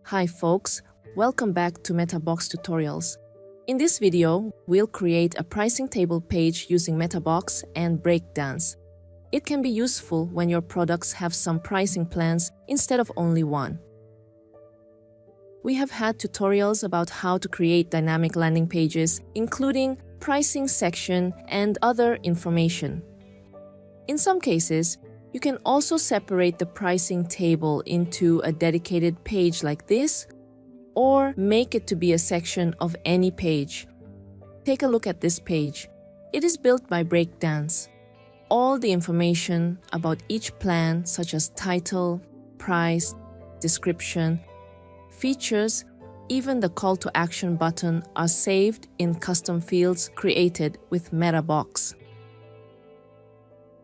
Hi folks, welcome back to Meta Box tutorials. In this video, we'll create a pricing table page using Meta Box and Breakdance. It can be useful when your products have some pricing plans instead of only one. We have had tutorials about how to create dynamic landing pages, including pricing section and other information. In some cases, you can also separate the pricing table into a dedicated page like this, or make it to be a section of any page. Take a look at this page. It is built by Breakdance. All the information about each plan, such as title, price, description, features, even the call to action button, are saved in custom fields created with Meta Box.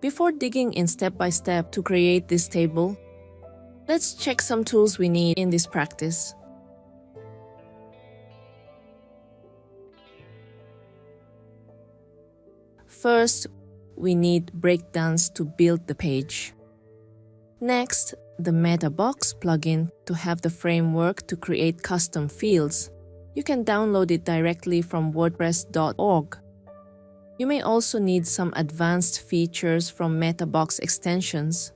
Before digging in step by step to create this table, let's check some tools we need in this practice. First, we need Breakdance to build the page. Next, the Meta Box plugin to have the framework to create custom fields. You can download it directly from wordpress.org. You may also need some advanced features from Meta Box extensions.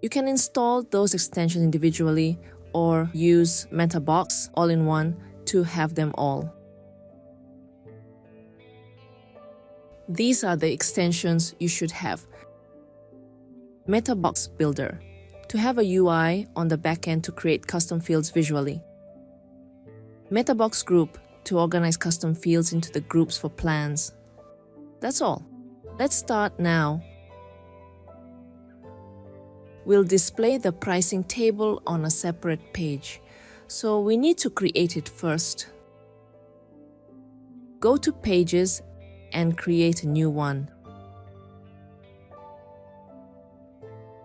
You can install those extensions individually or use Meta Box all-in-one to have them all. These are the extensions you should have. Meta Box Builder, to have a UI on the backend to create custom fields visually. Meta Box Group, to organize custom fields into the groups for plans. That's all. Let's start now. We'll display the pricing table on a separate page, so we need to create it first. Go to Pages and create a new one.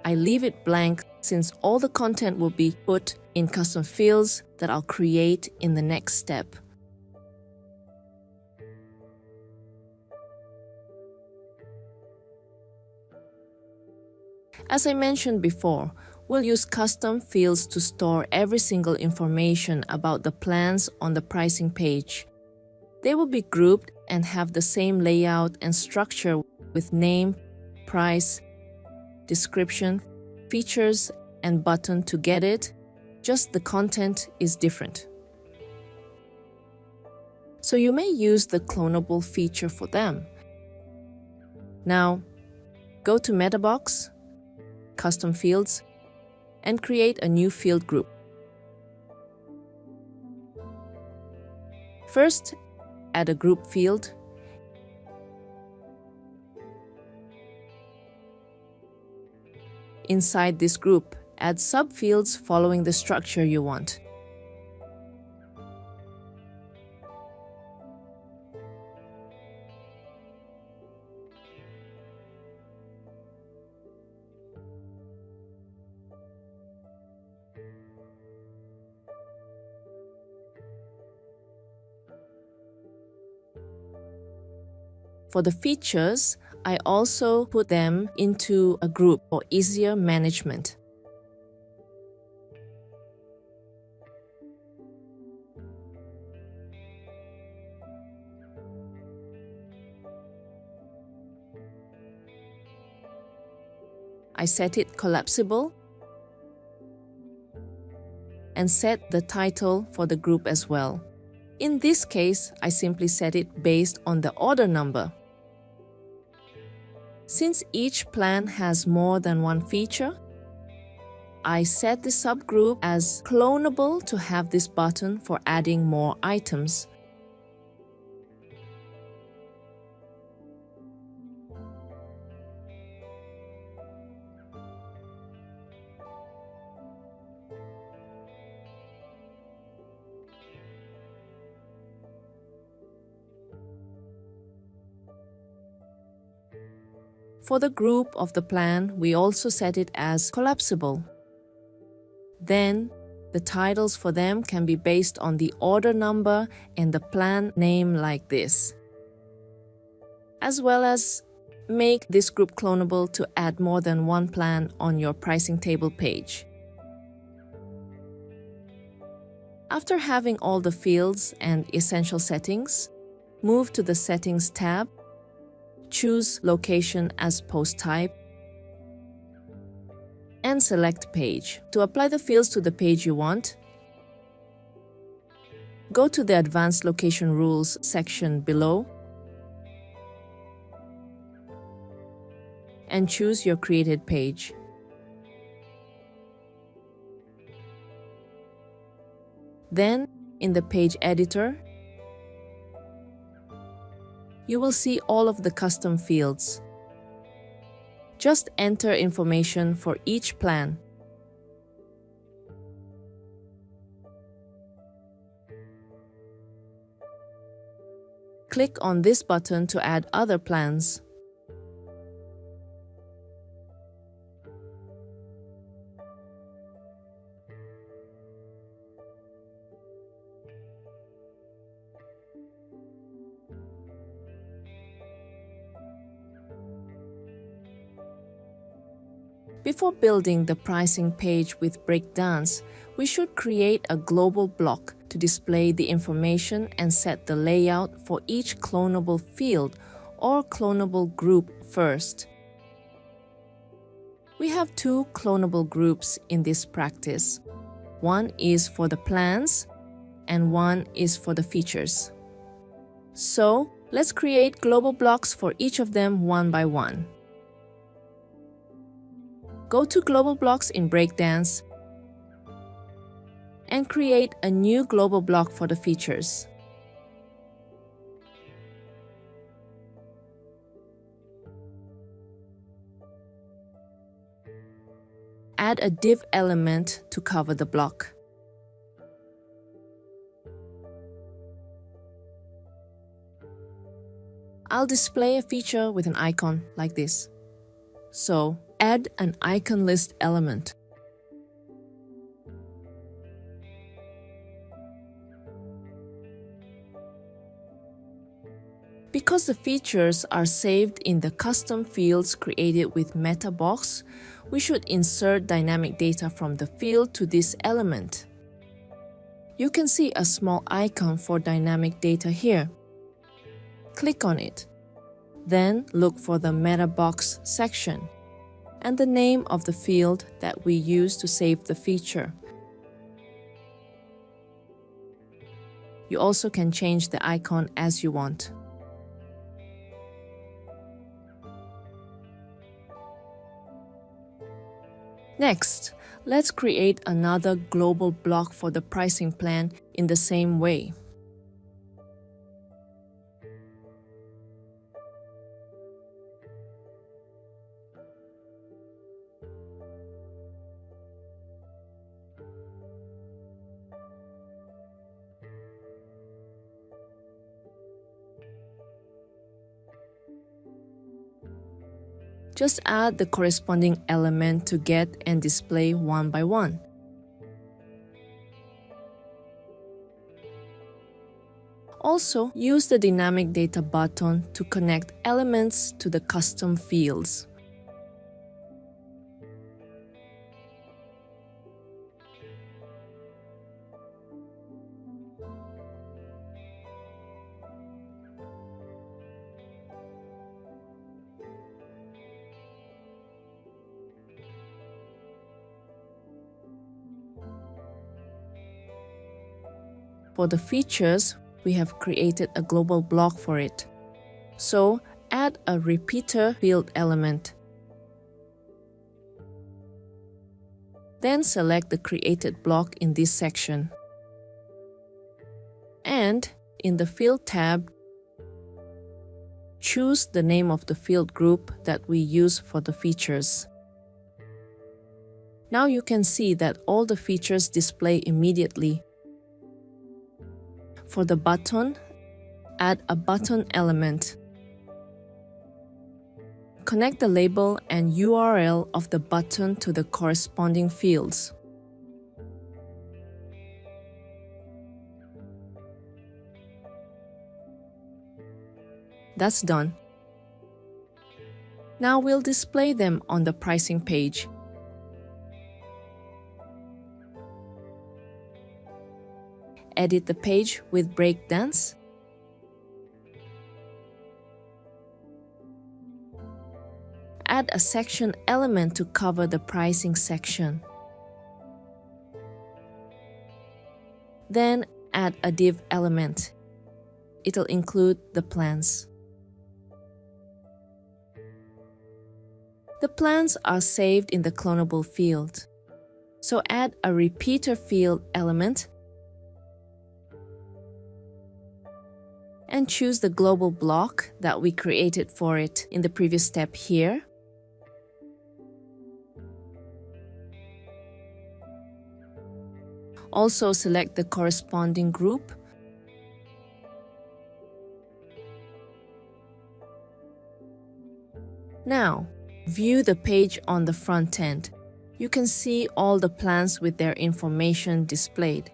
I leave it blank since all the content will be put in custom fields that I'll create in the next step. As I mentioned before, we'll use custom fields to store every single information about the plans on the pricing page. They will be grouped and have the same layout and structure with name, price, description, features, and button to get it, just the content is different. So you may use the Cloneable feature for them. Now, go to Meta Box, Custom Fields, and create a new field group. First, add a group field. Inside this group, add subfields following the structure you want. For the features, I also put them into a group for easier management. I set it collapsible and set the title for the group as well. In this case, I simply set it based on the order number. Since each plan has more than one feature, I set the subgroup as Cloneable to have this button for adding more items. For the group of the plan, we also set it as collapsible. Then, the titles for them can be based on the order number and the plan name like this, as well as make this group clonable to add more than one plan on your pricing table page. After having all the fields and essential settings, move to the Settings tab, choose Location as Post Type, and select Page. To apply the fields to the page you want, go to the Advanced Location Rules section below and choose your created page. Then, in the page editor, you will see all of the custom fields. Just enter information for each plan. Click on this button to add other plans. Before building the pricing page with Breakdance, we should create a global block to display the information and set the layout for each clonable field or clonable group first. We have two clonable groups in this practice. One is for the plans and one is for the features. So, let's create global blocks for each of them one by one. Go to Global Blocks in Breakdance and create a new global block for the features. Add a div element to cover the block. I'll display a feature with an icon like this. So, add an icon list element. Because the features are saved in the custom fields created with Meta Box, we should insert dynamic data from the field to this element. You can see a small icon for dynamic data here. Click on it. Then look for the Meta Box section and the name of the field that we use to save the feature. You also can change the icon as you want. Next, let's create another global block for the pricing plan in the same way. Just add the corresponding element to get and display one by one. Also, use the Dynamic Data button to connect elements to the custom fields. For the features, we have created a global block for it. So, add a repeater field element. Then select the created block in this section. And in the Field tab, choose the name of the field group that we use for the features. Now you can see that all the features display immediately. For the button, add a button element. Connect the label and URL of the button to the corresponding fields. That's done. Now we'll display them on the pricing page. Edit the page with Breakdance. Add a section element to cover the pricing section. Then add a div element. It'll include the plans. The plans are saved in the Cloneable field. So add a repeater field element and choose the global block that we created for it in the previous step here. Also select the corresponding group. Now, view the page on the front end. You can see all the plans with their information displayed.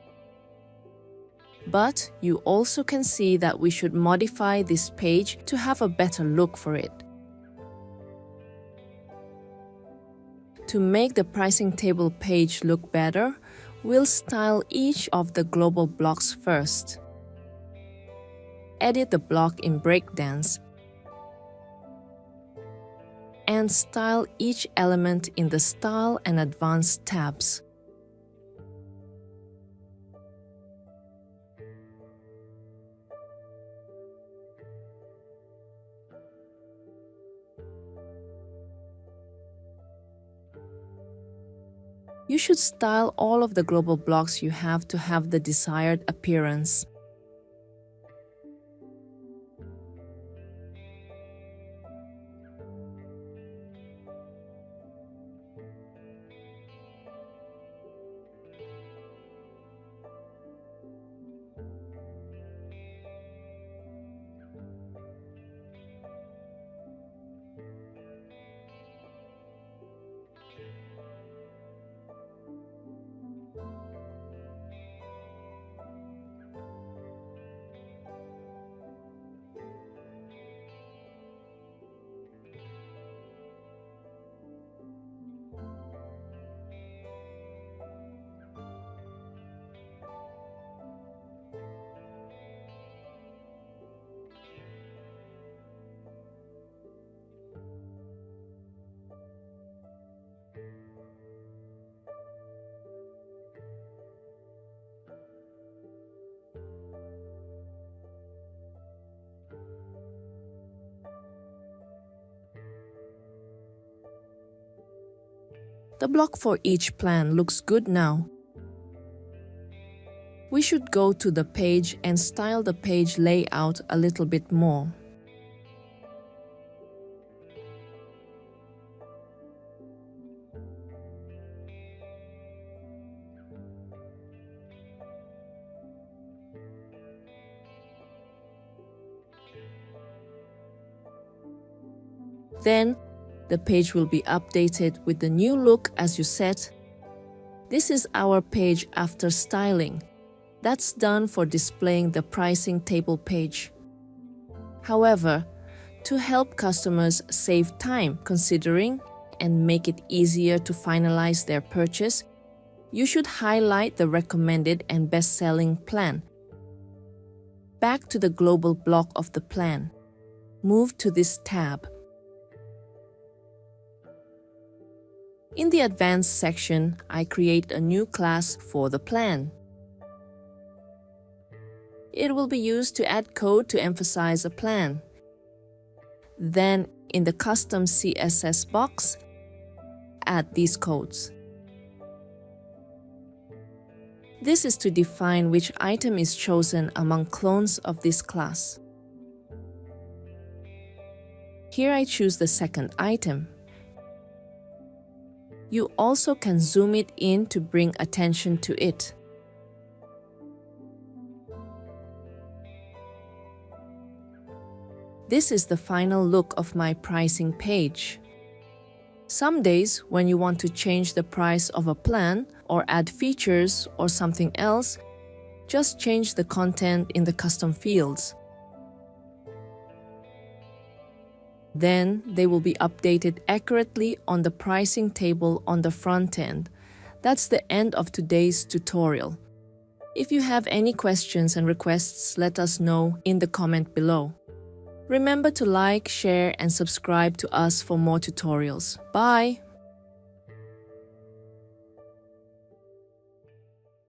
But you also can see that we should modify this page to have a better look for it. To make the pricing table page look better, we'll style each of the global blocks first. Edit the block in Breakdance and style each element in the Style and Advanced tabs. You should style all of the global blocks you have to have the desired appearance. The block for each plan looks good now. We should go to the page and style the page layout a little bit more. Then, the page will be updated with the new look as you set. This is our page after styling. That's done for displaying the pricing table page. However, to help customers save time considering and make it easier to finalize their purchase, you should highlight the recommended and best-selling plan. Back to the global block of the plan. Move to this tab. In the Advanced section, I create a new class for the plan. It will be used to add code to emphasize a plan. Then, in the Custom CSS box, add these codes. This is to define which item is chosen among clones of this class. Here I choose the second item. You also can zoom it in to bring attention to it. This is the final look of my pricing page. Some days, when you want to change the price of a plan or add features or something else, just change the content in the custom fields. Then they will be updated accurately on the pricing table on the front end. That's the end of today's tutorial. If you have any questions and requests, let us know in the comment below. Remember to like, share, and subscribe to us for more tutorials. Bye!